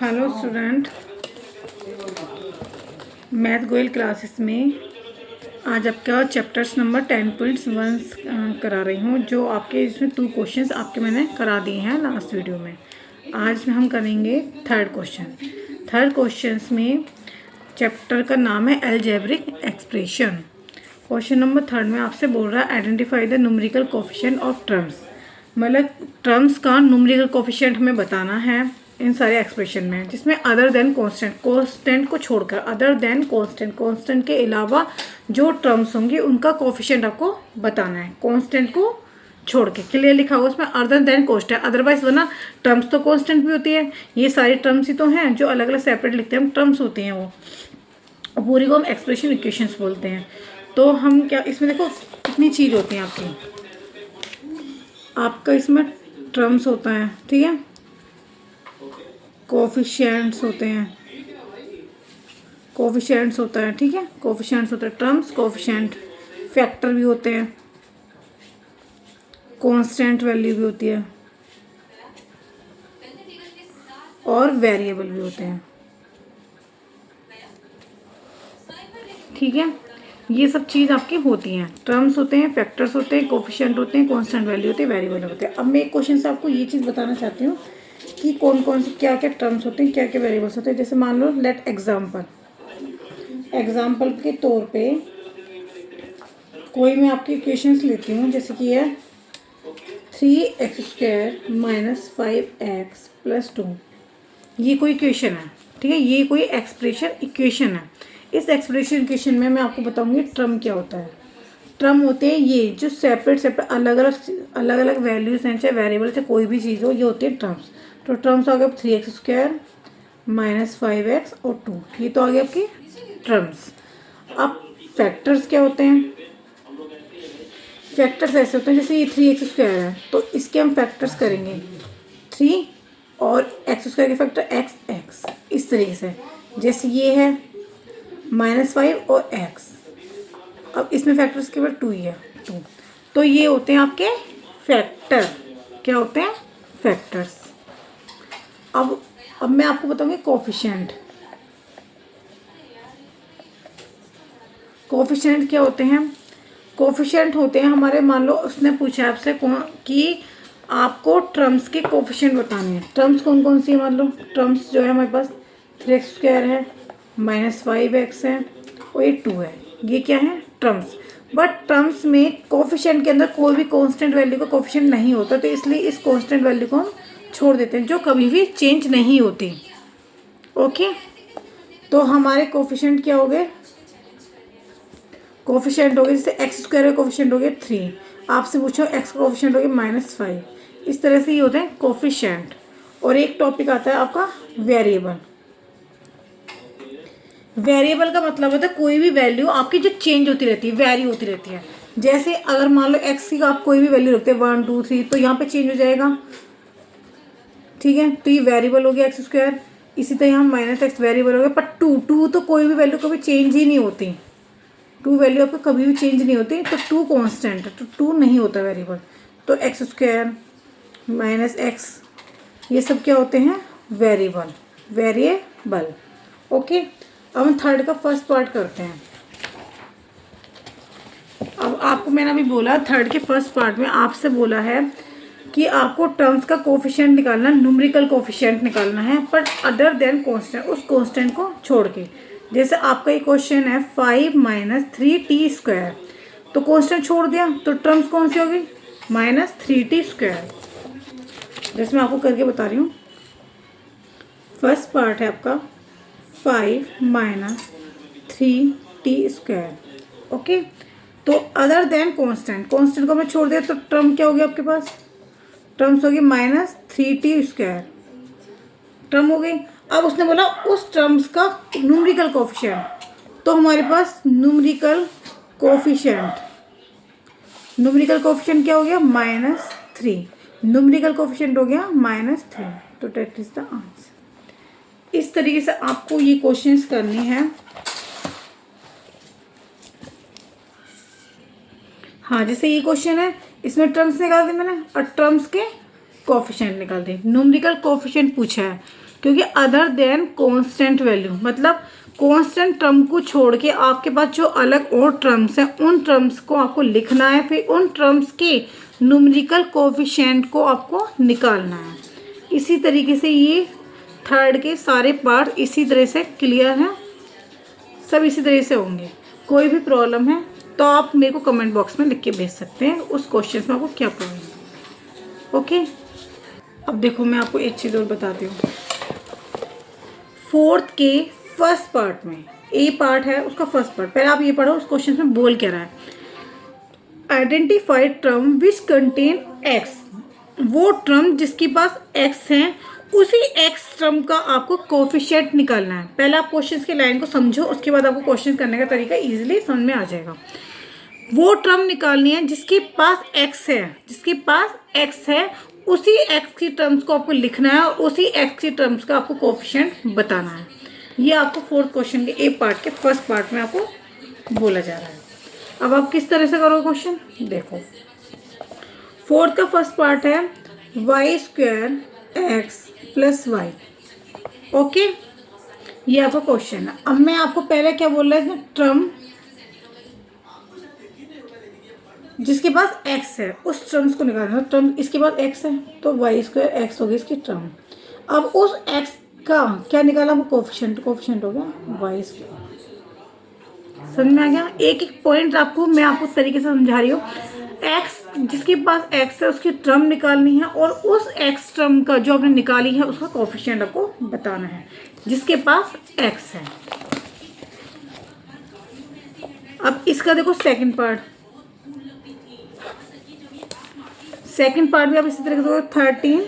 Hello student, math Goyal classes में आज आपका चैप्टर्स नंबर 10.1 करा रही हूँ। जो आपके इसमें 2 क्वेश्चंस आपके मैंने करा दिए हैं लास्ट वीडियो में। आज हम करेंगे थर्ड क्वेश्चंस में चैप्टर का नाम है अलजेब्रिक एक्सप्रेशन। क्वेश्चन नंबर 3 में आपसे बोल रहा है identify the numerical coefficient of terms, मतलब टर्म्स का न्यूमेरिकल कोफिशिएंट हमें बताना है इन सारे एक्सप्रेशन में, जिसमें अदर देन कांस्टेंट को छोड़कर, अदर देन कांस्टेंट के अलावा जो टर्म्स होंगी उनका कोफिशिएंट आपको बताना है, कांस्टेंट को छोड़ के। क्लियर लिखा हुआ उसमें अदर देन कांस्टेंट, अदरवाइज वरना टर्म्स तो कांस्टेंट भी होती है। ये सारी टर्म्स ही तो हैं जो अलग अलग सेपरेट लिखते हैं, हम टर्म्स होती हैं वो, पूरी को हम एक्सप्रेशन इक्वेशंस बोलते हैं। तो हम क्या इसमें देखो कितनी चीज़ होती हैं आपका इसमें टर्म्स होता है, ठीक है, कोफिशिएंट्स होते हैं, ठीक है, कोफिशिएंट्स होते हैं, टर्म्स कोफिशिएंट, फैक्टर भी होते हैं, कांस्टेंट वैल्यू भी होती है और वेरिएबल भी होते हैं, ठीक है। ये सब चीज़ आपकी होती हैं, टर्म्स होते हैं, फैक्टर्स होते हैं, कोफिशिएंट होते हैं, कांस्टेंट वैल्यू होते हैं, वेरिएबल होते हैं। अब मैं एक क्वेश्चन से आपको ये चीज़ बताना चाहती हूँ कि कौन कौन से क्या क्या टर्म्स होते हैं, क्या क्या वेरिएबल्स होते हैं। जैसे मान लो लेट एग्जाम्पल के तौर पे कोई मैं आपकी इक्वेशंस लेती हूँ, जैसे कि है 3x² - 5x + 2। ये कोई इक्वेशन है, ठीक है, ये कोई एक्सप्रेशन इक्वेशन है। इस एक्सप्रेशन इक्वेशन में मैं आपको बताऊंगी ट्रम क्या होता है। ट्रम होते हैं ये जो सेपरेट अलग अलग वैल्यूज हैं, चाहे वेरिएबल से कोई भी चीज़ हो, ये होती है ट्रम्स। तो ट्रम्स आ गया 3x² - 5x और 2, ये तो आ गया आपकी ट्रम्स। अब फैक्टर्स क्या होते हैं? फैक्टर्स ऐसे होते हैं, जैसे ये 3x² है तो इसके हम फैक्टर्स करेंगे 3 और x² के फैक्टर x, इस तरीके से। जैसे ये है -5 और x, अब इसमें फैक्टर्स केवल 2 ही है, 2। तो ये होते हैं आपके फैक्टर। क्या होते हैं? फैक्टर्स। अब मैं आपको बताऊंगी कोफिशिएंट क्या होते हैं। कोफिशिएंट होते हैं हमारे, मान लो उसने पूछा आपसे कि आपको टर्म्स के कोफिशिएंट बताने हैं। टर्म्स कौन कौन सी है? मान लो टर्म्स जो है हमारे पास 3x² है, -5x है और ये 2 है, ये क्या है? टर्म्स। बट टर्म्स में कोफिशिएंट के अंदर कोई भी कांस्टेंट वैल्यू का कोफिशिएंट नहीं होता, तो इसलिए इस कांस्टेंट वैल्यू को हम छोड़ देते हैं, जो कभी भी चेंज नहीं होती। ओके, तो हमारे कोफिशिएंट क्या हो गए? कोफिशिएंट हो गए, जैसे x² का कोफिशिएंट हो गया 3, आपसे पूछो x का कोफिशिएंट हो गया -5। इस तरह से ये होते हैं कोफिशिएंट। और एक टॉपिक आता है आपका वेरिएबल। वेरिएबल का मतलब होता है कोई भी वैल्यू आपकी जो चेंज होती रहती है, वेरी होती रहती है। जैसे अगर मान लो x की आप कोई भी वैल्यू रखते हैं 1 2 3, तो यहाँ पे चेंज हो जाएगा, ठीक है, तो ये वेरिएबल हो गया x²। इसी तरह यहाँ -x वेरिएबल हो गया, पर 2 तो कोई भी वैल्यू कभी चेंज ही नहीं होती, 2 वैल्यू आपको कभी भी चेंज नहीं होती, तो 2 कांस्टेंट है, तो 2 नहीं होता वेरिएबल। तो x² -x ये सब क्या होते हैं? वेरिएबल। ओके, अब हम थर्ड का फर्स्ट पार्ट करते हैं। अब आपको मैंने अभी बोला थर्ड के फर्स्ट पार्ट में आपसे बोला है कि आपको टर्म्स का कोफिशिएंट निकालना, न्यूमेरिकल कोफिशिएंट निकालना है, बट अदर देन कांस्टेंट, उस कांस्टेंट को छोड़ के। जैसे आपका ये क्वेश्चन है 5 - 3t², तो कांस्टेंट छोड़ दिया, तो टर्म्स कौन सी होगी? -3t²। जैसे मैं आपको करके बता रही हूँ, फर्स्ट पार्ट है आपका 5 - 3t²। ओके, तो अदर देन कांस्टेंट को मैं छोड़ दिया, तो टर्म क्या हो गया आपके पास? टर्म्स हो गई -3t², टर्म हो गई। अब उसने बोला उस टर्म्स का न्यूमेरिकल कोफिशिएंट, तो हमारे पास न्यूमेरिकल कोफिशिएंट क्या हो गया? -3। न्यूमेरिकल कोफिशिएंट हो गया -3, तो दैट इज द आंसर। इस तरीके से आपको ये क्वेश्चंस करनी है। हाँ, जैसे ये क्वेश्चन है, इसमें टर्म्स निकाल दी मैंने और टर्म्स के कोफिशिएंट निकाल दी। न्यूमेरिकल कोफिशिएंट पूछा है, क्योंकि अदर देन कांस्टेंट वैल्यू, मतलब कांस्टेंट टर्म को छोड़ के आपके पास जो अलग और टर्म्स हैं उन टर्म्स को आपको लिखना है, फिर उन टर्म्स के न्यूमेरिकल कोफिशिएंट को आपको निकालना है। इसी तरीके से ये थर्ड के सारे पार्ट इसी तरह से क्लियर हैं, सब इसी तरह से होंगे। कोई भी प्रॉब्लम है तो आप मेरे को कमेंट बॉक्स में लिख के भेज सकते हैं उस क्वेश्चन में आपको क्या प्रॉब्लम है। ओके, अब देखो मैं आपको एक चीज़ और बताती हूँ। फोर्थ के फर्स्ट पार्ट में ए पार्ट है, उसका फर्स्ट पार्ट पहले आप ये पढ़ो उस क्वेश्चन में बोल क्या रहा है। Identified term which contain x, वो टर्म जिसके पास एक्स है उसी एक्स टर्म का आपको कोफिशिएंट निकालना है। पहले आप क्वेश्चन की लाइन को समझो, उसके बाद आपको क्वेश्चन करने का तरीका इजीली समझ में आ जाएगा। वो टर्म निकालनी है जिसके पास एक्स है, जिसके पास एक्स है उसी एक्स की टर्म्स को आपको लिखना है और उसी एक्स की टर्म्स का आपको कोफिशिएंट बताना है। ये आपको फोर्थ क्वेश्चन के ए पार्ट के फर्स्ट पार्ट में आपको बोला जा रहा है। अब आप किस तरह से करोगे क्वेश्चन, देखो फोर्थ का फर्स्ट पार्ट है Y square X plus Y. Okay, ये आपका क्वेश्चन है। अब मैं आपको पहले क्या बोल रहा है, टर्म जिसके पास एक्स है उस टर्म्स को निकालना। टर्म इसके पास एक्स है तो वाई स्क्वायर एक्स होगी इसकी टर्म। अब उस एक्स का क्या निकाला, वो कोफिशिएंट, कोफिशिएंट हो गया वाई स्क्वायर। समझ में आ गया। एक एक पॉइंट आपको मैं आपको तरीके से समझा रही हूँ। एक्स जिसके पास एक्स है उसकी टर्म निकालनी है और उस एक्स टर्म का जो आपने निकाली है उसका कोफिशिएंट आपको बताना है जिसके पास एक्स है। अब इसका देखो सेकंड पार्ट, सेकंड पार्ट भी आप इसी तरह से 13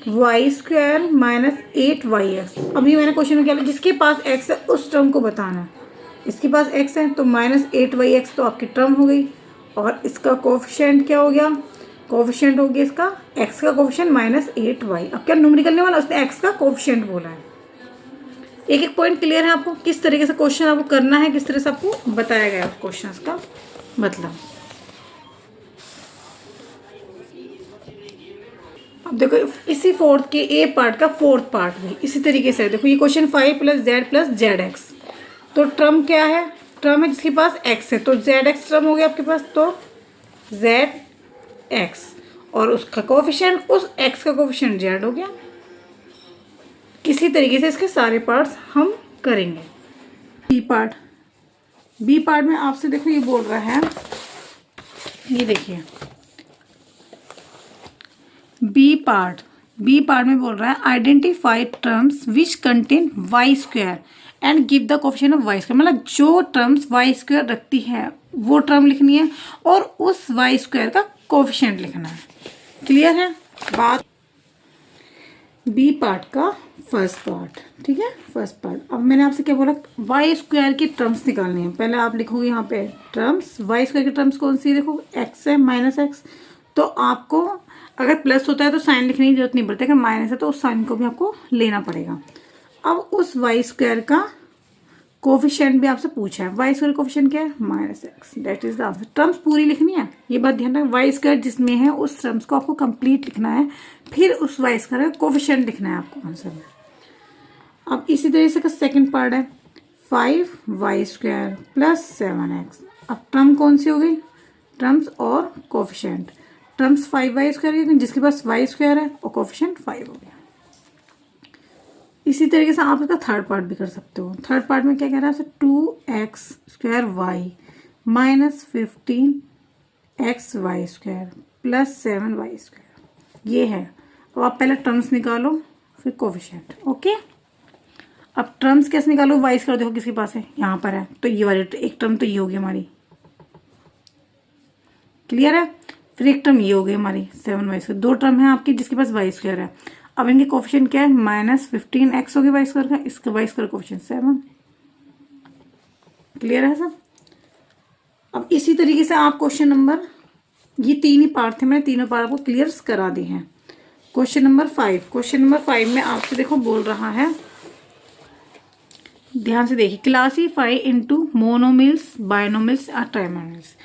Y square minus 8 Y X. अभी मैंने क्वेश्चन में क्या लिखा, जिसके पास एक्स है उस टर्म को बताना है। इसके पास एक्स है तो माइनस 8 वाई एक्स तो आपकी टर्म हो गई और इसका कोफिशिएंट क्या हो गया, कोफिशिएंट हो गया इसका एक्स का कोफिशिएंट माइनस 8 वाई। अब क्या न्यूमेरिकल नहीं वाला, उसने एक्स का कोफिशिएंट बोला है। एक एक पॉइंट क्लियर है आपको किस तरीके से क्वेश्चन आपको करना है, किस तरह से आपको बताया गया है क्वेश्चन का मतलब। अब देखो इसी फोर्थ के ए पार्ट का फोर्थ पार्ट भी इसी तरीके से देखो। ये क्वेश्चन 5 प्लस जेड एक्स, तो टर्म क्या है, टर्म है जिसके पास एक्स है तो जेड एक्स टर्म हो गया आपके पास, तो जेड एक्स और उसका कोफिशिएंट उस एक्स का कोफिशिएंट जेड हो गया। किसी तरीके से इसके सारे पार्ट्स हम करेंगे। बी पार्ट, बी पार्ट में आपसे देखो ये बोल रहा है, ये देखिए बी पार्ट में बोल रहा है identify terms which contain Y square and give the coefficient of Y square. मतलब जो टर्म्स वाई स्क्वायर रखती है वो टर्म लिखनी है और उस वाई स्क्वायर का कोफिशिएंट लिखना है। क्लियर है बात। बी पार्ट का फर्स्ट पार्ट, ठीक है फर्स्ट पार्ट। अब मैंने आपसे क्या बोला, वाई स्क्वायर की टर्म्स निकालनी है। पहले आप लिखोगे यहाँ पे टर्म्स, वाई स्क्वायर की टर्म्स कौन सी, देखो एक्स है माइनस एक्स, तो आपको अगर प्लस होता है तो साइन लिखने की जरूरत नहीं पड़ती, अगर माइनस है तो उस साइन को भी आपको लेना पड़ेगा। अब उस वाई स्क्वायर का कोफिशिएंट भी आपसे पूछा है, वाई स्क्वायर कोफिशिएंट क्या है minus x, that is the answer. Terms पूरी लिखनी है, ये बात ध्यान रखना। वाई स्क्वायर जिसमें है उस टर्म्स को आपको कंप्लीट लिखना है, फिर उस वाई स्क्वायर का कोफिशिएंट लिखना है आपको आंसर में। अब इसी तरह से का सेकेंड पार्ट है 5 वाई स्क्वायर प्लस 7 एक्स। अब टर्म कौन सी हो गई, टर्म्स और कोफिशिएंट। टर्म्स 5 वाई स्क्वायर जिसके पास वाई स्क्वायर है और कोफिशिएंट 5 हो गया। इसी तरीके से आप इसका थर्ड पार्ट भी कर सकते हो। थर्ड पार्ट में क्या कह रहा है, 2x square Y minus 15 X Y square plus 7 Y square, ये है। अब आप पहले टर्म्स निकालो फिर कोफिशिएंट। ओके, अब टर्म्स कैसे निकालो, वाई स्क्वायर देखो किसके पास है, यहाँ पर है, तो ये वाली एक टर्म तो ये होगी हमारी, क्लियर है। फिर एक टर्म ये हो गई हमारी 7 वाई स्क्वायर, दो टर्म है आपकी जिसके पास वाई स्क्वायर है। अब इनके कोफिशिएंट क्या है, माइनस 15 एक्स हो गया वाई स्क्वायर का, इसका वाई स्क्वायर कोफिशिएंट 7। क्लियर है सब। अब इसी तरीके से आप क्वेश्चन नंबर, ये तीन ही पार्ट थे, मैंने तीनों पार्ट आपको क्लियर करा दी हैं। क्वेश्चन नंबर 5, क्वेश्चन नंबर 5 में आपसे देखो बोल रहा है, ध्यान से देखिए, क्लासीफाई इनटू मोनोमिल्स, बायनोमिल्स और ट्राइमोमिल्स।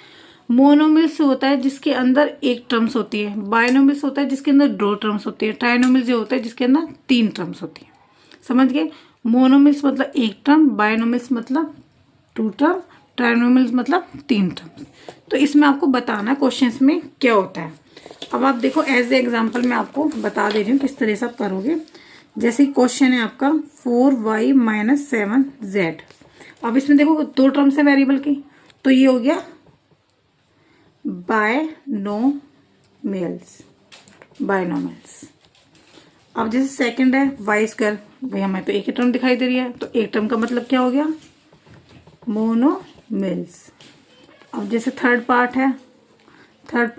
मोनोमिल्स होता है जिसके अंदर एक टर्म्स होती है, बायनोमिल्स होता है जिसके अंदर दो टर्म्स होती है, ट्राइनोमिल्स जो होता है जिसके अंदर तीन टर्म्स होती है। समझ गए? मोनोमिल्स मतलब एक टर्म, बायनोमिल्स मतलब टू टर्म, ट्राइनोमिल्स मतलब तीन टर्म्स। तो इसमें आपको बताना क्वेश्चंस में क्या होता है। अब आप देखो एज ए एग्जांपल मैं आपको बता दे रही हूँ किस तरह से आप करोगे। जैसे क्वेश्चन है आपका 4y - 7z। अब इसमें देखो दो टर्म्स है वेरिएबल की, तो ये हो गया बायनोमिल्स। अब जैसे सेकंड है y², भाई हमें तो एक ही टर्म दिखाई दे रही है, तो एक टर्म का मतलब क्या हो गया? मोनोमिल्स। अब जैसे थर्ड पार्ट है x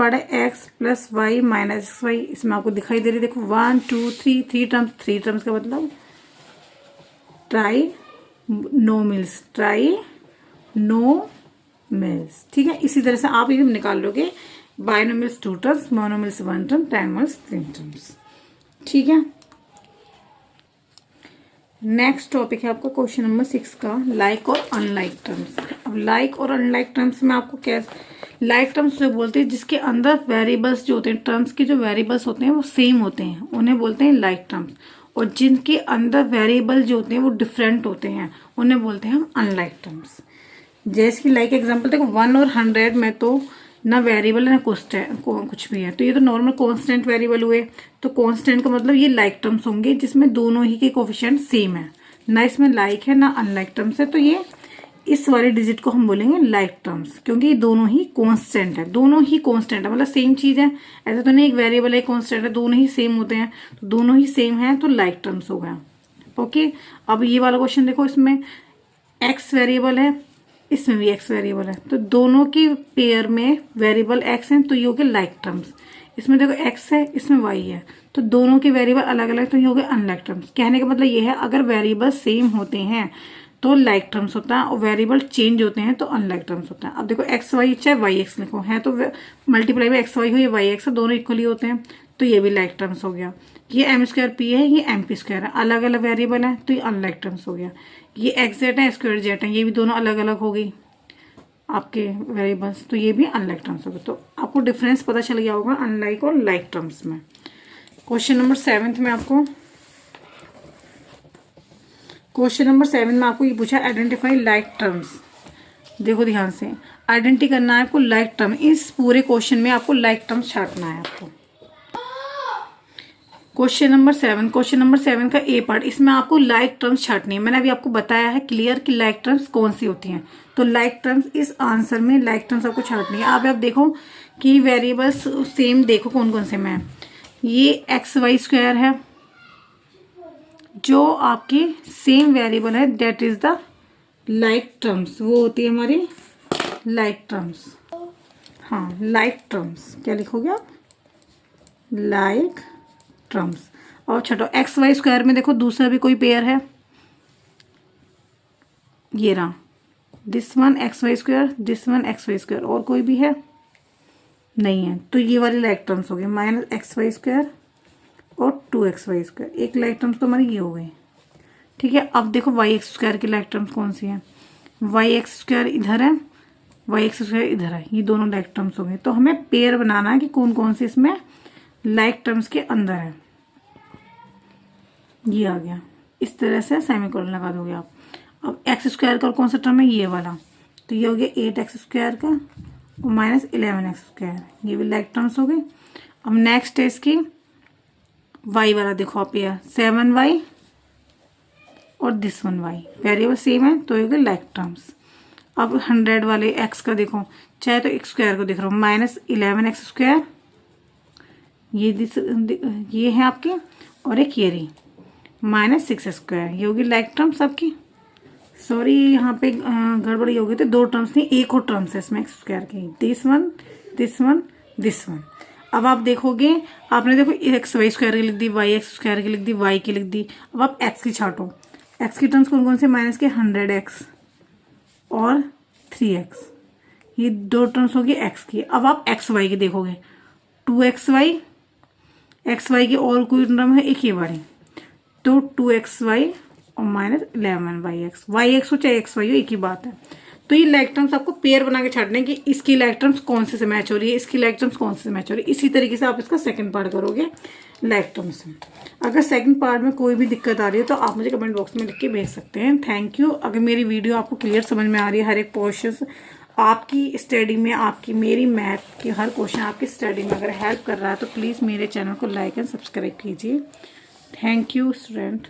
+ y - xy, इसमें आपको दिखाई दे रही है, देखो 1 2 3 थ्री टर्म्स का मतलब ट्राइनोमिल्स। ठीक है, इसी तरह से आप ये निकाल लोगे। बायनोमिल्स 2 टर्म्स, मोनोमिल्स 1 टर्म, ट्राइनोमिल्स 3 टर्म्स। ठीक है, नेक्स्ट टॉपिक है आपका क्वेश्चन नंबर 6 का लाइक और अनलाइक टर्म्स। अब लाइक और अनलाइक टर्म्स में आपको क्या, लाइक टर्म्स जो बोलते हैं जिसके अंदर वेरिएबल्स जो होते हैं, टर्म्स के जो वेरिएबल्स होते हैं वो सेम होते हैं, उन्हें बोलते हैं लाइक टर्म्स। और जिनके अंदर वेरिएबल जो होते हैं वो डिफरेंट होते हैं, उन्हें बोलते हैं हम अनलाइक टर्म्स। जैसे कि लाइक एग्जांपल देखो 1 और 100 में तो ना वेरिएबल है ना कुछ भी है, तो ये तो नॉर्मल कांस्टेंट वेरिएबल हुए। तो कांस्टेंट का मतलब ये लाइक टर्म्स होंगे जिसमें दोनों ही के कोफिशिएंट सेम है, ना इसमें लाइक है ना अनलाइक टर्म्स है। तो ये इस वाले डिजिट को हम बोलेंगे लाइक टर्म्स, क्योंकि ये दोनों ही कांस्टेंट है, मतलब सेम चीज है। ऐसा तो नहीं एक वेरिएबल है कांस्टेंट है, दोनों ही सेम होते हैं, तो दोनों ही सेम है तो लाइक टर्म्स हो गया। ओके, अब ये वाला क्वेश्चन देखो, इसमें एक्स वेरिएबल है, इसमें भी एक्स वेरिएबल है, तो दोनों की पेयर में वेरिएबल एक्स है, तो ये हो गए लाइक टर्म्स। इसमें देखो एक्स है, इसमें वाई है, तो दोनों के वेरिएबल अलग अलग, तो ये हो गए अनलाइक टर्म्स। कहने का मतलब ये है अगर वेरिएबल सेम होते हैं तो लाइक टर्म्स होता है, और वेरिएबल चेंज होते हैं तो अनलाइक टर्म्स होता है। अब देखो एक्स वाई चाहे वाई एक्स लिखो है, तो मल्टीप्लाई में एक्स वाई हो या वाई एक्स हो, दोनों इक्वली होते हैं, तो ये भी लाइक टर्म्स हो गया। ये m² p है, ये mp² है, अलग अलग वेरिएबल है, तो ये अनलाइक टर्म्स हो गया। ये xz है, स्क्वायर जेड है, ये भी दोनों अलग अलग हो गई आपके वेरिएबल्स, तो ये भी अनलाइक टर्म्स हो गए। तो आपको डिफरेंस पता चल गया होगा अनलाइक और लाइक टर्म्स में। क्वेश्चन नंबर 7 में आपको ये पूछा आइडेंटिफाई लाइक टर्म्स। देखो ध्यान से आइडेंटिटी करना है आपको लाइक टर्म। इस पूरे क्वेश्चन में आपको लाइक टर्म्स छांटना है आपको। क्वेश्चन नंबर 7 का ए पार्ट, इसमें आपको लाइक टर्म्स छांटनी है। मैंने अभी आपको बताया है क्लियर कि लाइक टर्म्स कौन सी होती हैं, तो लाइक टर्म्स इस आंसर में लाइक टर्म्स आपको छांटनी है। आप देखो कि वेरिएबल्स सेम, देखो कौन कौन से में है। ये XY² है जो आपकी सेम वेरिएबल है, that is the like terms, वो होती है हमारी लाइक टर्म्स। हाँ, लाइक टर्म्स क्या लिखोगे आप? Like terms. और छठो XY² में देखो दूसरा भी कोई पेयर है, ये रहा, this one XY², this one XY², और कोई भी है नहीं है, तो ये वाली लाइक टर्म्स हो गई -XY² और 2XY²। एक लाइक टर्म्स तो हमारी ये हो गई। ठीक है, अब देखो YX² की लाइक टर्म्स कौन सी है? YX² इधर है, YX² इधर है, ये दोनों लाइक टर्म्स हो गए। तो हमें पेयर बनाना है कि कौन कौन से इसमें लाइक टर्म्स के अंदर है। ये आ गया, इस तरह से सेमीकोलन लगा दोगे आप। अब x² का कौन सा टर्म है? ये वाला, तो ये हो गया 8x² का और -11x², ये भी लाइक टर्म्स हो गए। अब नेक्स्ट है इसकी y वाला, देखो आप ये 7y और this one y, variable same है तो ये हो गए लाइक टर्म्स। अब 100 वाले x का देखो, चाहे तो x² को देख रहा हूँ, -11x², ये है आपके, और एक ये रही -6x², ये होगी लाइक टर्म्स आपकी। सॉरी यहाँ पे गड़बड़ी हो गई, तो दो टर्म्स नहीं, एक और टर्म्स है इसमें x² की, दिस वन, दिस वन। अब आप देखोगे, आपने देखो XY² की लिख दी, YX² की लिख दी, Y की लिख दी। अब आप x की छाटो, x की टर्म्स कौन कौन से? -100x और 3x, ये दो टर्म्स होगी x की। अब आप XY की देखोगे, 2XY, XY की और कोई टर्म है एक ये वाली, तो 2XY और -11YX, YX हो चाहे XY हो एक ही बात है। तो ये लाइक टर्म्स आपको पेयर बना के छाटने कि इसकी लाइक टर्म्स कौन से मैच हो रही है, इसकी लाइक टर्म्स कौन से मैच हो रही है। इसी तरीके से आप इसका सेकंड पार्ट करोगे लाइक टर्म्स में। अगर सेकंड पार्ट में कोई भी दिक्कत आ रही है तो आप मुझे कमेंट बॉक्स में लिख के भेज सकते हैं। Thank you. अगर मेरी वीडियो आपको क्लियर समझ में आ रही है, हर एक पोर्शन आपकी स्टडी में, आपकी मेरी मैथ की हर क्वेश्चन आपकी स्टडी में अगर हेल्प कर रहा है तो प्लीज़ मेरे चैनल को लाइक एंड सब्सक्राइब कीजिए। Thank you student.